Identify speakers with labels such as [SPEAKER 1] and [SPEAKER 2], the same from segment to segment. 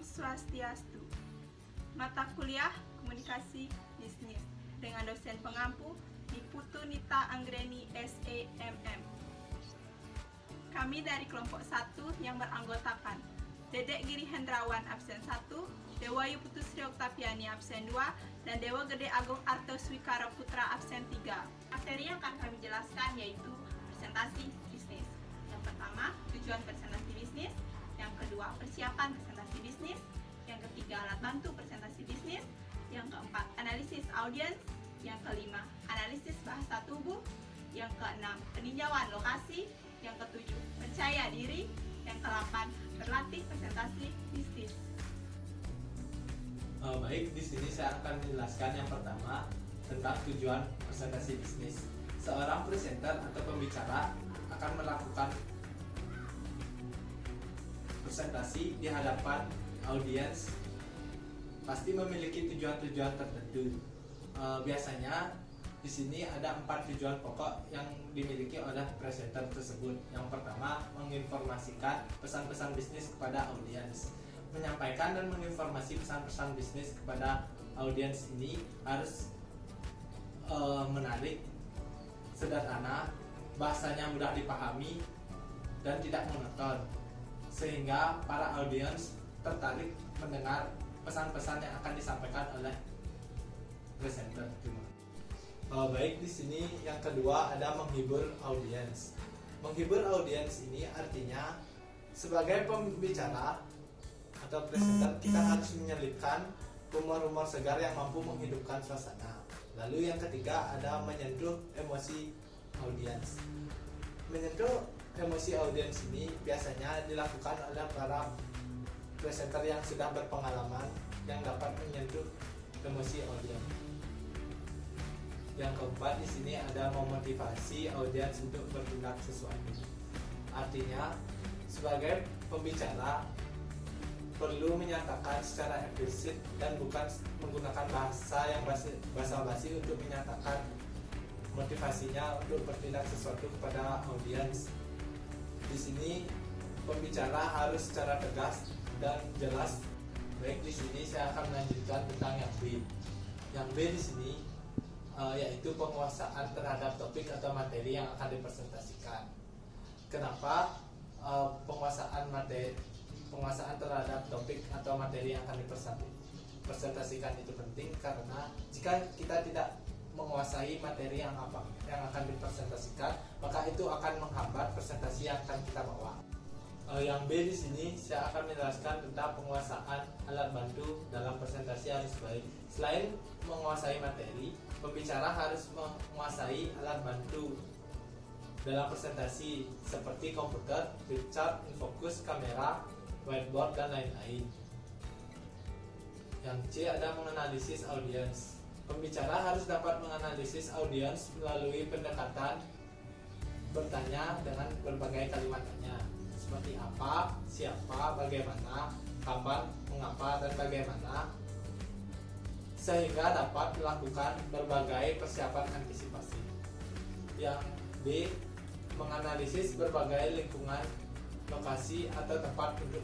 [SPEAKER 1] Swastiastu. Mata kuliah Komunikasi Bisnis dengan dosen pengampu Niputu Nita Anggreni SEMM. Kami dari kelompok 1 yang beranggotakan Dedek Giri Hendrawan absen 1, Dewayu Putusri Oktaviani absen 2, dan Dewa Gede Agung Arto Swikara Putra absen 3. Materi yang akan kami jelaskan yaitu presentasi bisnis. Yang pertama, tujuan presentasi bisnis. Yang kedua, persiapan presentasi bisnis. Yang ketiga, alat bantu presentasi bisnis. Yang keempat, analisis audiens. Yang kelima, analisis bahasa tubuh. Yang keenam, peninjauan lokasi. Yang ketujuh, percaya diri. Yang ke-8, berlatih presentasi bisnis.
[SPEAKER 2] Baik, di sini saya akan menjelaskan yang pertama tentang tujuan presentasi bisnis. Seorang presenter atau pembicara akan melakukan presentasi di hadapan audiens, pasti memiliki tujuan-tujuan tertentu. Biasanya di sini ada 4 tujuan pokok yang dimiliki oleh presenter tersebut. Yang pertama, menginformasikan pesan-pesan bisnis kepada audiens. Menyampaikan dan menginformasi pesan-pesan bisnis kepada audiens ini harus menarik, sederhana, bahasanya mudah dipahami, dan tidak monoton, sehingga para audiens tertarik mendengar pesan-pesan yang akan disampaikan oleh presenter. Baik, di sini yang kedua ada menghibur audiens. Menghibur audiens ini artinya sebagai pembicara atau presenter kita harus menyelipkan rumor-rumor segar yang mampu menghidupkan suasana. Lalu yang ketiga ada menyentuh emosi audiens. Menyentuh emosi audiens ini biasanya dilakukan oleh para presenter yang sudah berpengalaman yang dapat menyentuh emosi audiens. Yang keempat, di sini ada memotivasi audiens untuk bertindak sesuatu. Artinya, sebagai pembicara perlu menyatakan secara eksplisit dan bukan menggunakan bahasa yang basa-basi untuk menyatakan motivasinya untuk bertindak sesuatu kepada audiens. Di sini pembicara harus secara tegas dan jelas. Baik, di sini saya akan melanjutkan tentang yang B. Yang B di sini yaitu penguasaan terhadap topik atau materi yang akan dipresentasikan. Kenapa penguasaan terhadap topik atau materi yang akan dipresentasikan itu penting? Karena jika kita tidak menguasai materi yang akan dipresentasikan, maka itu akan menghambat presentasi yang akan kita bawa. Yang B di sini saya akan menjelaskan tentang penguasaan alat bantu dalam presentasi harus baik. Selain menguasai materi, pembicara harus menguasai alat bantu dalam presentasi seperti komputer, flip chart, infocus, kamera, whiteboard, dan lain-lain. Yang C ada menganalisis audiens. Pembicara harus dapat menganalisis audiens melalui pendekatan bertanya dengan berbagai kalimat tanya, seperti apa, siapa, bagaimana, kapan, mengapa, dan bagaimana, sehingga dapat melakukan berbagai persiapan antisipasi. Yang D, menganalisis berbagai lingkungan, lokasi, atau tempat untuk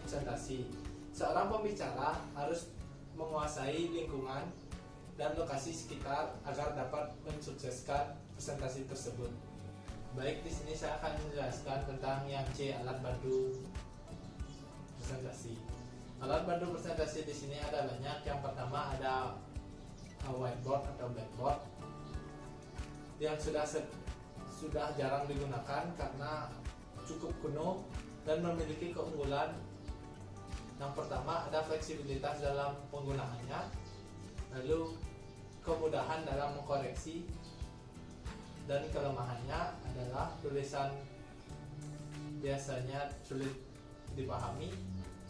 [SPEAKER 2] presentasi. Seorang pembicara harus menguasai lingkungan dan lokasi sekitar agar dapat mensukseskan presentasi tersebut. Baik, di sini saya akan menjelaskan tentang yang C, alat bantu presentasi. Alat bantu presentasi di sini ada banyak. Yang pertama ada whiteboard atau blackboard yang sudah jarang digunakan karena cukup kuno dan memiliki keunggulan. Yang pertama ada fleksibilitas dalam penggunaannya, lalu kemudahan dalam mengkoreksi, dan kelemahannya adalah tulisan biasanya sulit dipahami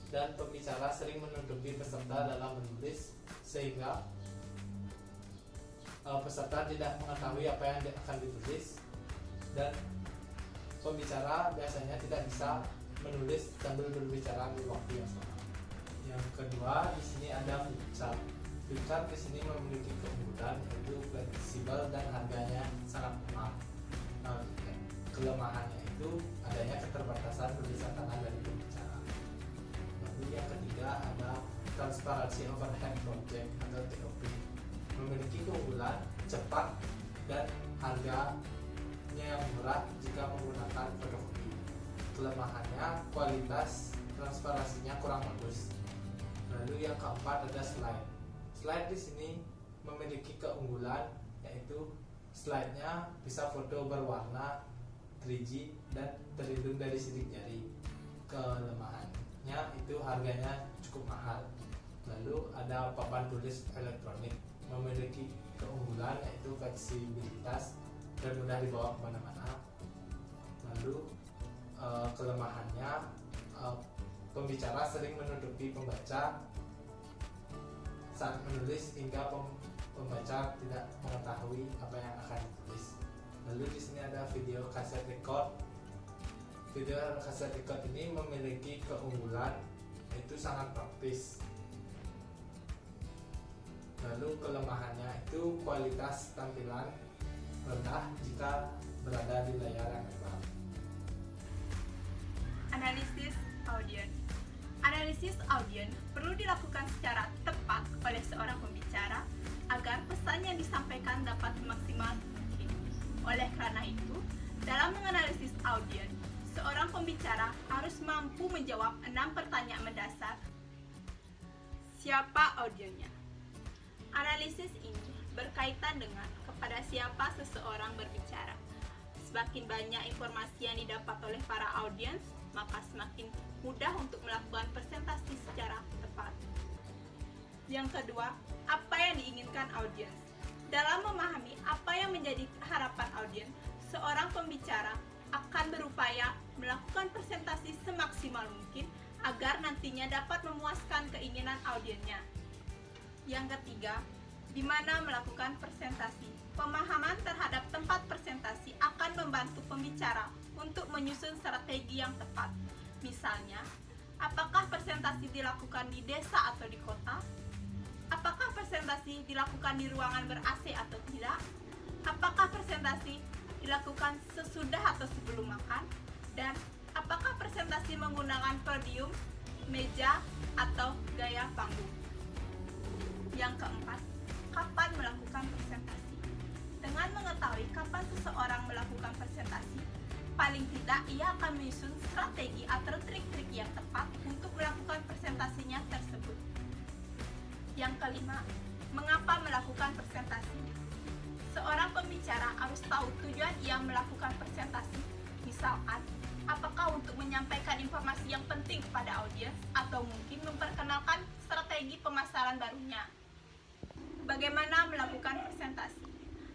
[SPEAKER 2] dan pembicara sering menutupi peserta dalam menulis sehingga peserta tidak mengetahui apa yang akan ditulis, dan pembicara biasanya tidak bisa menulis sambil berbicara di waktu yang sama. Yang kedua, di sini ada flip chart. Flip chart di sini memiliki keunggulan yaitu fleksibel dan harganya sangat mahal. Kelemahannya itu adanya keterbatasan tulisan tangan dari pembicara. Lalu yang ketiga transparansi overhead project atau TOP. Memiliki keunggulan cepat dan harganya yang murah jika menggunakan fotokopi. Kelemahannya kualitas transparansinya kurang bagus. Lalu yang keempat ada slide. Slide di sini memiliki keunggulan yaitu slide-nya bisa foto berwarna 3G dan terlindung dari sidik jari. Kelemahannya itu harganya cukup mahal. Lalu ada papan tulis elektronik, memiliki keunggulan yaitu fleksibilitas dan mudah dibawa kemana-mana. Lalu kelemahannya pembicara sering menutupi pembaca saat menulis hingga pembaca tidak mengetahui apa yang akan ditulis. Lalu di sini ada video kaset record. Video kaset record ini memiliki keunggulan yaitu sangat praktis. Lalu kelemahannya itu kualitas tampilan rendah jika berada di layar yang lebar.
[SPEAKER 1] Analisis audiens. Analisis audiens perlu dilakukan secara tepat oleh seorang pembicara agar pesan yang disampaikan dapat semaksimal mungkin. Oleh karena itu, dalam menganalisis audiens, seorang pembicara harus mampu menjawab 6 pertanyaan mendasar. Siapa audiensnya? Analisis ini berkaitan dengan kepada siapa seseorang berbicara. Semakin banyak informasi yang didapat oleh para audiens, maka semakin mudah untuk melakukan presentasi secara tepat. Yang kedua, apa yang diinginkan audiens? Dalam memahami apa yang menjadi harapan audiens, seorang pembicara akan berupaya melakukan presentasi semaksimal mungkin agar nantinya dapat memuaskan keinginan audiensnya. Yang ketiga, di mana melakukan presentasi. Pemahaman terhadap tempat presentasi akan membantu pembicara untuk menyusun strategi yang tepat. Misalnya, apakah presentasi dilakukan di desa atau di kota? Apakah presentasi dilakukan di ruangan ber-AC atau tidak? Apakah presentasi dilakukan sesudah atau sebelum makan? Dan apakah presentasi menggunakan podium, meja, atau gaya panggung? Yang keempat, kapan melakukan presentasi? Dengan mengetahui kapan seseorang melakukan presentasi, paling tidak ia akan menyusun strategi atau trik-trik yang tepat untuk melakukan presentasinya tersebut. Yang kelima, mengapa melakukan presentasi? Seorang pembicara harus tahu tujuan ia melakukan presentasi. Misalkan, apakah untuk menyampaikan informasi yang penting kepada audiens atau mungkin memperkenalkan strategi pemasaran barunya. Bagaimana melakukan presentasi?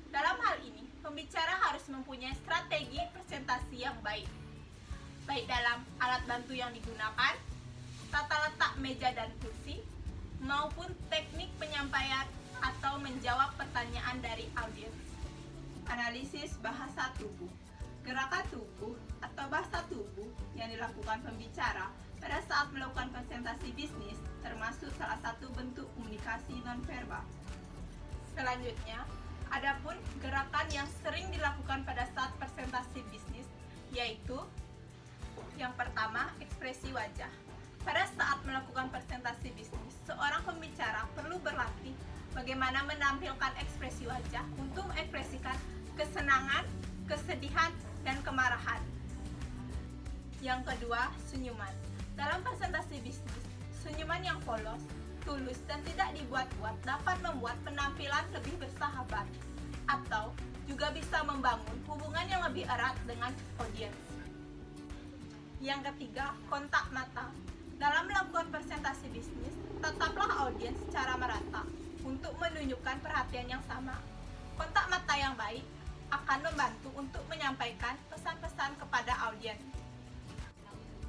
[SPEAKER 1] Dalam hal ini, pembicara harus mempunyai strategi presentasi yang baik dalam alat bantu yang digunakan, tata letak meja dan kursi, maupun teknik penyampaian atau menjawab pertanyaan dari audiens. Analisis bahasa tubuh. Gerakan tubuh atau bahasa tubuh yang dilakukan pembicara pada saat melakukan presentasi bisnis termasuk salah satu bentuk komunikasi nonverbal. Selanjutnya, adapun gerakan yang sering dilakukan pada saat presentasi bisnis, yaitu yang pertama, ekspresi wajah. Pada saat melakukan presentasi bisnis, seorang pembicara perlu berlatih bagaimana menampilkan ekspresi wajah untuk mengekspresikan kesenangan, kesedihan, dan kemarahan. Yang kedua, senyuman. Dalam presentasi bisnis, senyuman yang polos, tulus, dan tidak dibuat-buat dapat membuat penampilan lebih bersahabat atau juga bisa membangun hubungan yang lebih erat dengan audiens. Yang ketiga, kontak mata. Dalam melakukan presentasi bisnis, tataplah audiens secara merata untuk menunjukkan perhatian yang sama. Kontak mata yang baik akan membantu untuk menyampaikan pesan-pesan kepada audiens.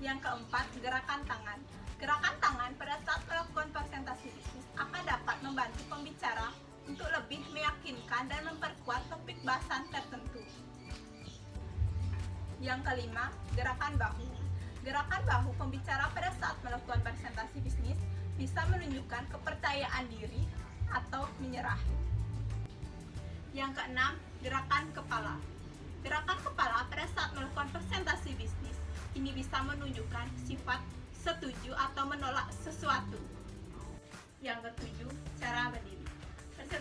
[SPEAKER 1] Yang keempat, gerakan tangan. Gerakan tangan pada saat melakukan presentasi bisnis akan dapat membantu pembicara untuk lebih meyakinkan dan memperkuat topik bahasan tertentu. Yang kelima, gerakan bahu. Gerakan bahu pembicara pada saat melakukan presentasi bisnis bisa menunjukkan kepercayaan diri atau menyerah. Yang keenam, gerakan kepala. Gerakan kepala pada saat melakukan presentasi bisnis ini bisa menunjukkan sifat setuju atau menolak sesuatu.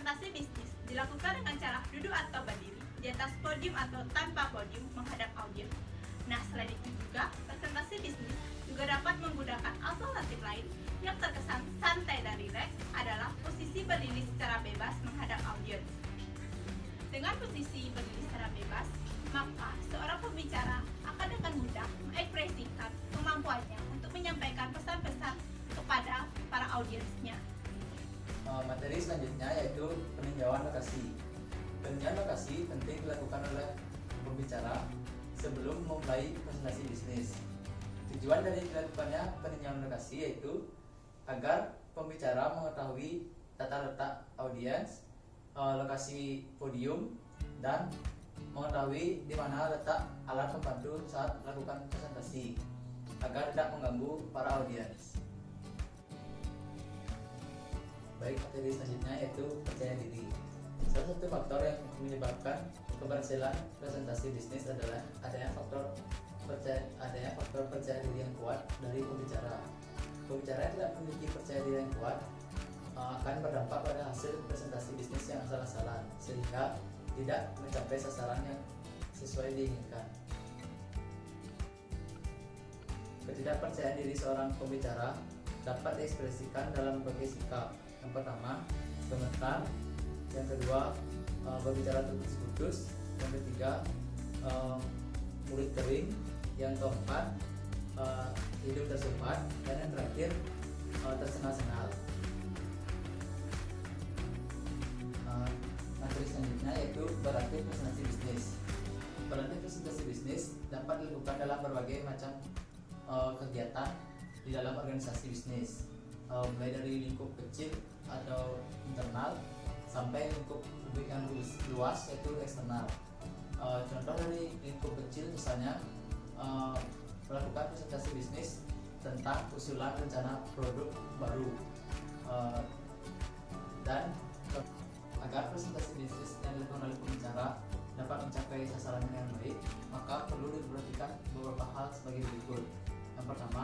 [SPEAKER 1] Presentasi bisnis dilakukan dengan cara duduk atau berdiri, di atas podium atau tanpa podium menghadap audiens. Nah, selain itu juga, presentasi bisnis juga dapat menggunakan alternatif lain yang terkesan santai dan rileks adalah posisi berdiri secara bebas menghadap audiens. Dengan posisi berdiri secara bebas, maka seorang pembicara akan dengan mudah mengekspresikan kemampuannya untuk menyampaikan pesan-pesan kepada para audiensnya.
[SPEAKER 3] Materi selanjutnya yaitu peninjauan lokasi. Peninjauan lokasi penting dilakukan oleh pembicara sebelum memulai presentasi bisnis. Tujuan dari dilakukannya peninjauan lokasi yaitu agar pembicara mengetahui tata letak audiens, lokasi podium, dan mengetahui di mana letak alat pembantu saat melakukan presentasi agar tidak mengganggu para audiens. Baik, materi selanjutnya yaitu percaya diri. Salah satu faktor yang menyebabkan keberhasilan presentasi bisnis adalah adanya faktor percaya diri yang kuat dari pembicara. Pembicara yang tidak memiliki percaya diri yang kuat akan berdampak pada hasil presentasi bisnis yang asal-asalan sehingga tidak mencapai sasaran yang sesuai diinginkan. Ketidakpercayaan diri seorang pembicara dapat diekspresikan dalam berbagai sikap. Yang pertama, gemetar. Yang kedua, berbicara terputus-putus. Yang ketiga, mulut kering. Yang keempat, hidung tersumbat. Dan yang terakhir, tersengal-sengal. Materi selanjutnya yaitu berlatih presentasi bisnis. Berlatih presentasi bisnis dapat dilakukan dalam berbagai macam kegiatan di dalam organisasi bisnis, mulai dari lingkup kecil atau internal sampai lingkup publik yang luas yaitu eksternal. Contoh dari lingkup kecil misalnya melakukan presentasi bisnis tentang usulan rencana produk baru, dan agar presentasi bisnis yang dilakukan oleh pembicara dapat mencapai sasaran yang baik, maka perlu diperhatikan beberapa hal sebagai berikut. Yang pertama,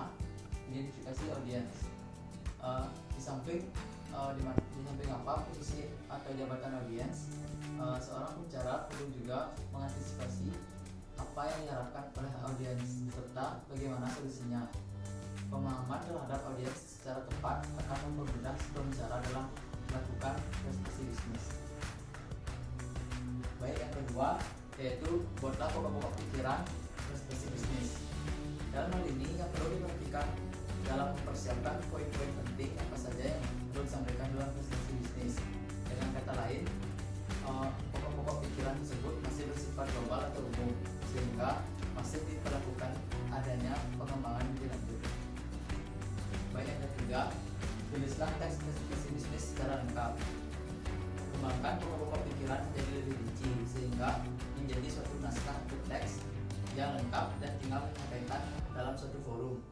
[SPEAKER 3] identifikasi audiens. Di samping apa posisi atau jabatan audiens, seorang pembicara perlu juga mengantisipasi apa yang diharapkan oleh audiens serta bagaimana solusinya. Pemahaman terhadap audiens secara tepat akan mempermudah pembicara dalam melakukan presentasi bisnis. Baik, yang kedua yaitu buatlah pokok-pokok pikiran presentasi bisnis. Dalam hal ini yang perlu diperhatikan dalam mempersiapkan poin-poin penting apa saja yang perlu disampaikan dalam presentasi bisnis. Dengan kata lain, pokok-pokok pikiran tersebut masih bersifat global atau umum sehingga masih diperlakukan adanya pengembangan lebih lanjut. Baik, yang ketiga, tulislah teks presentasi bisnis secara lengkap. Kembangkan pokok-pokok pikiran menjadi lebih rinci sehingga menjadi suatu naskah atau teks yang lengkap dan tinggal menyampaikan dalam suatu forum.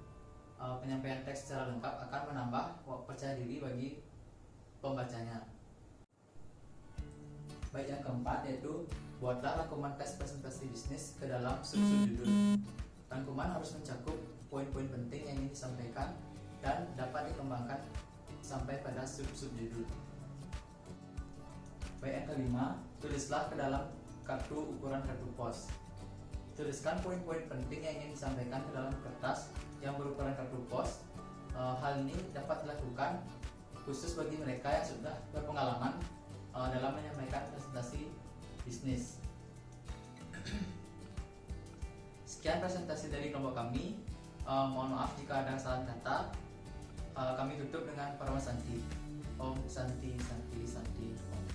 [SPEAKER 3] Penyampaian teks secara lengkap akan menambah percaya diri bagi pembacanya. Baik, yang keempat yaitu buatlah rangkuman teks presentasi bisnis ke dalam sub-sub judul. Rangkuman harus mencakup poin-poin penting yang ingin disampaikan dan dapat dikembangkan sampai pada sub-sub judul. Baik, yang kelima, tulislah ke dalam kartu ukuran kartu pos. Tuliskan poin-poin penting yang ingin disampaikan ke dalam kertas yang berukuran kartu pos. Hal ini dapat dilakukan khusus bagi mereka yang sudah berpengalaman dalam menyampaikan presentasi bisnis. Sekian presentasi dari kelompok kami. Mohon maaf jika ada kesalahan kata. Kami tutup dengan Parma Santi. Om Santi Santi Santi Om.